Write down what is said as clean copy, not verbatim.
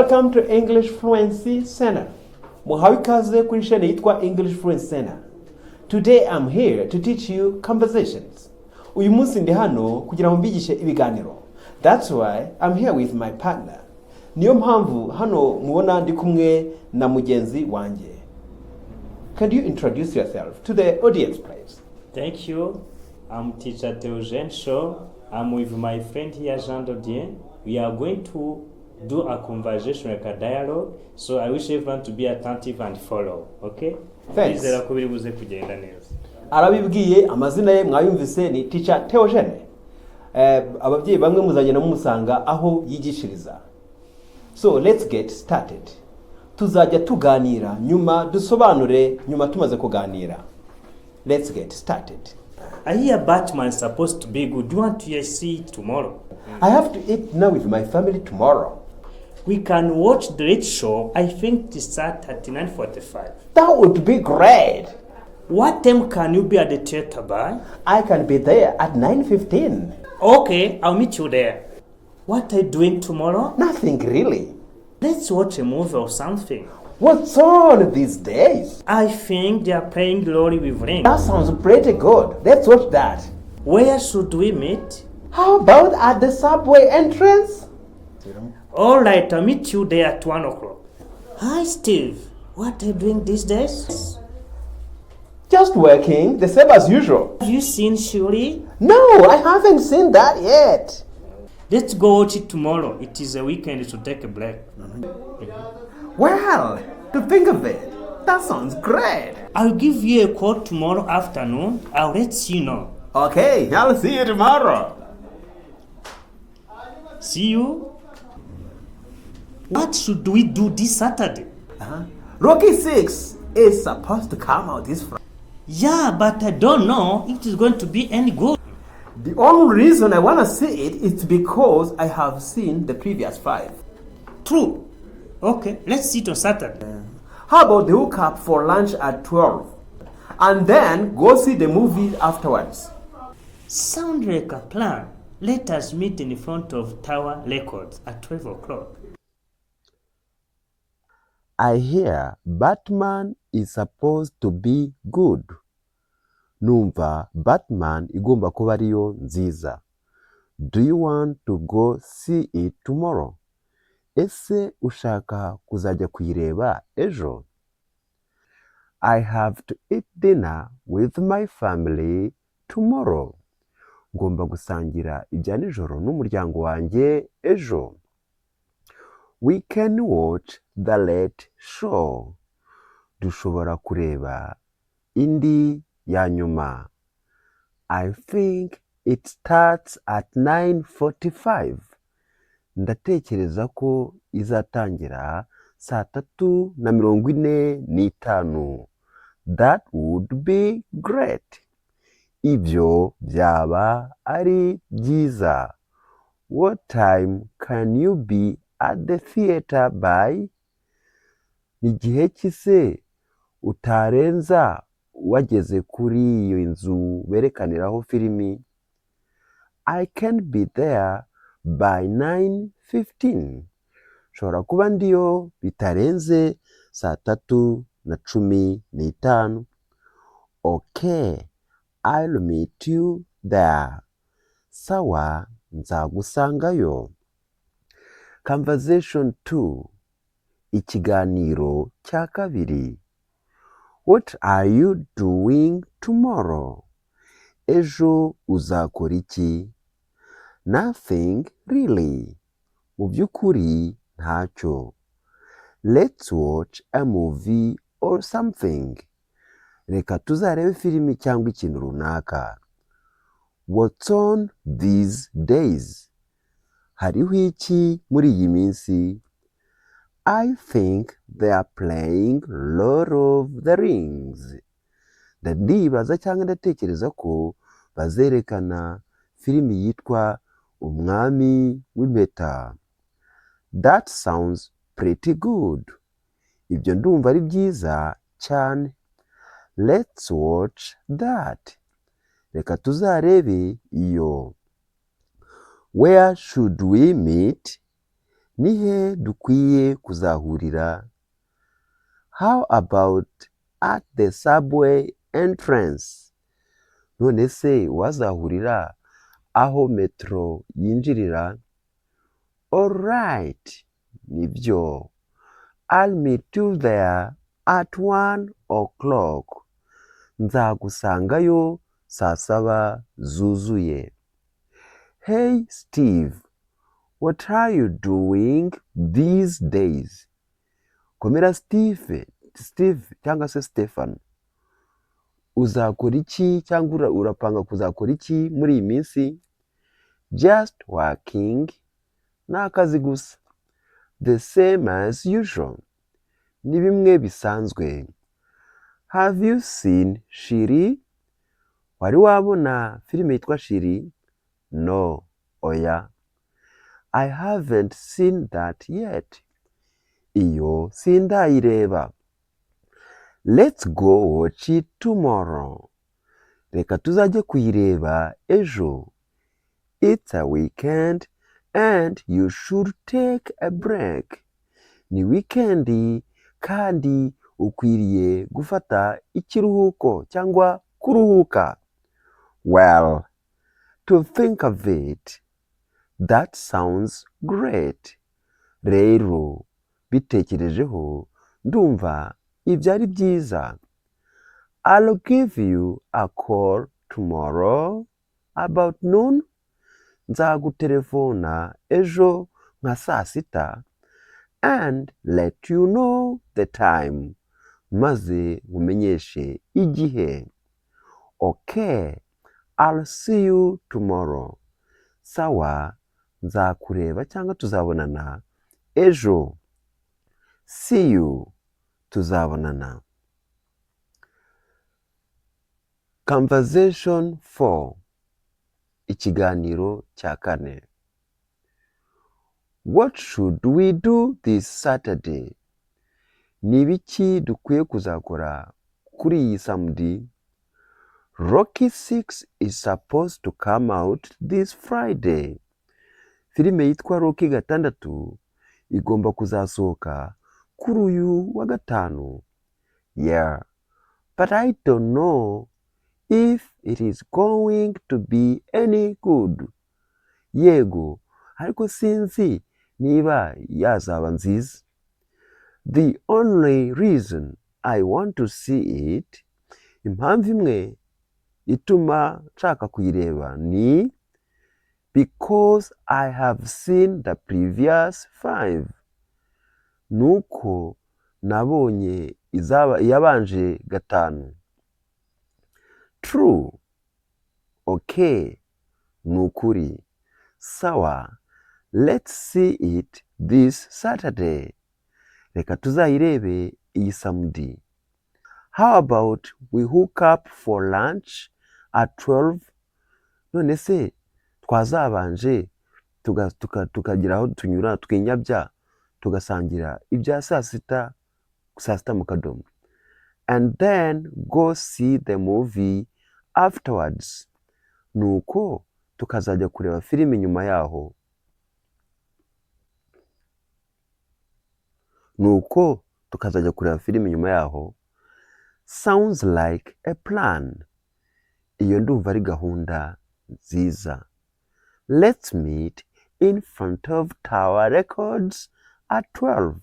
Welcome to English Fluency Center. Muhawe ikaze kuri shene yitwa English Fluency Center. Today I'm here to teach you conversations. Uyu munsi ndi hano kugira ngo mbigishe ibiganiro. That's why I'm here with my partner. Niyo mpamvu hano mubona ndi kumwe na mugenzi wanje. Can you introduce yourself to the audience, please? Thank you. I'm teacher Theogene Shaw. I'm with my friend here, Jean Dodien. We are going to do a conversation, like a dialogue. So I wish everyone to be attentive and follow. Okay? Thanks. Bizera ko biri buze kugenda neza. Arabibwiye amazina ye mwayumvise ni teacher Theogene. Ababyeyi bamwe muzagenda mumusanga aho yigishiriza. So let's get started. Tuzajya tuganira nyuma dusobanure nyuma tumaze kuganira. Let's get started. I hear Batman is supposed to be good. Do you want to see it tomorrow? I have to eat dinner with my family tomorrow. We can watch the Late Show. I think it starts at 9:45. That would be great. What time can you be at the theater by? I can be there at 9:15. Okay, I'll meet you there. What are you doing tomorrow? Nothing really. Let's watch a movie or something. What's on these days? I think they are playing Glory with Ring. That sounds pretty good. Let's watch that. Where should we meet? How about at the subway entrance? All right, I'll meet you there at 1 o'clock. Hi, Steve. What are you doing these days? Just working, the same as usual. Have you seen Shuri? No, I haven't seen that yet. Let's go watch it tomorrow. It is a weekend to take a break. Well, to think of it, that sounds great. I'll give you a call tomorrow afternoon. I'll let you know. Okay, I'll see you tomorrow. See you? What should we do this Saturday? Rocky 6 is supposed to come out this Friday. Yeah, but I don't know if it is going to be any good. The only reason I want to see it is because I have seen the previous 5. True. Okay, let's see it on Saturday. How about the hookup for lunch at 12? And then go see the movie afterwards. Sound like a plan. Let us meet in front of Tower Records at 12 o'clock. I hear Batman is supposed to be good. Numva Batman igomba kuba ariyo nziza. Do you want to go see it tomorrow? Ese ushaka kuzajya kuyireba ejo? I have to eat dinner with my family tomorrow. Ngomba gusangira ibya nijoro n'umuryango wanjye ejo. We can watch the Late Show. Dushobora kureba indi ya nyuma. I think it starts at 9:45. Ndatekereza ko izatangira 3:45. That would be great. Ibyo byaba ari byiza. What time can you be at the theater by? Ni gihe ki se utarenza wageze kuri iyo nzu berekaniraho filimi? I can be there by 9:15. Shobora kuba ndiyo bitarenze 3:15. Okay, I'll meet you there. Sawa, nzagusangayo. Conversation 2. Ikiganiro cya kabiri. What are you doing tomorrow? Ejo uzakora iki? Nothing really. Mu by'ukuri ntacyo. Let's watch a movie or something. Reka tuzarebe filimi cyangwa ikintu runaka. What's on these days? Hariho iki muri iyi minsi? I think they are playing Lord of the Rings. Ndibaza cyangwa ndatekereza ko bazerekana filimi yitwa Umwami w'impeta. That sounds pretty good. Ibyo ndumva ari byiza cyane. Let's watch that. Reka tuzarebe iyo. Where should we meet? nihe dukwiye kuzahurira? How about at the subway entrance? None se wazahurira aho metro yinjirira? Alright, nibyo. I'll meet you there at 1 o'clock. Nzagusangayo saa 7 zuzuye. Hey Steve, what are you doing these days? Komera Steve cyangwa se Stefan. Uzakora iki cyangwa urapanga kuzakora iki muri iyi minsi? Just working. Ni akazi gusa. The same as usual. Ni bimwe bisanzwe. Have you seen Shiri? Wari wabona filime yitwa Shiri? No, oya. I haven't seen that yet. Iyo sindayireba. Let's go watch it tomorrow. Reka tuzajye kuyireba ejo. It's a weekend and you should take a break. Ni weekendi kandi ukwiriye gufata ikiruhuko cyangwa kuruhuka. Well, to think of it, that sounds great. Rero, bitekerejeho, ndumva ibyo ari byiza. I'll give you a call tomorrow about noon. Nzagutelefona ejo nka saa 6 and let you know the time. Maze nkumenyeshe igihe. Okay, I'll see you tomorrow. Sawa, nzakureba cyangwa tuzabonana ejo. See you, tuzabonana. Conversation 4. Ikiganiro cya 4. What should we do this Saturday? Ni biki dukwiye kuzakora kuri iyi Samedi? Rocky 6 is supposed to come out this Friday. Filime yitwa Rocky 6 igomba kuzasohoka kuri uyu wa gatanu. Yeah, but I don't know if it is going to be any good. Yego, ariko sinzi niba yazaba nziza. The only reason I want to see it, impamvu imwe ituma nshaka kuyireba ni because I have seen the previous 5. Nuko nabonye iyabanje 5. True. Okay. Nukuri. Sawa. Let's see it this Saturday. Reka tuzayirebe iyi Samedi. How about we hook up for lunch at 12? None se twazabanje tukagira aho tunyura twinyabya tugasangira ibya saa 6 mu kadomo. And then go see the movie afterwards. Nuko tukazajya kureba filime nyuma yaho. Sounds like a plan. Iyo ndumva ari gahunda nziza. Let's meet in front of Tower Records at 12.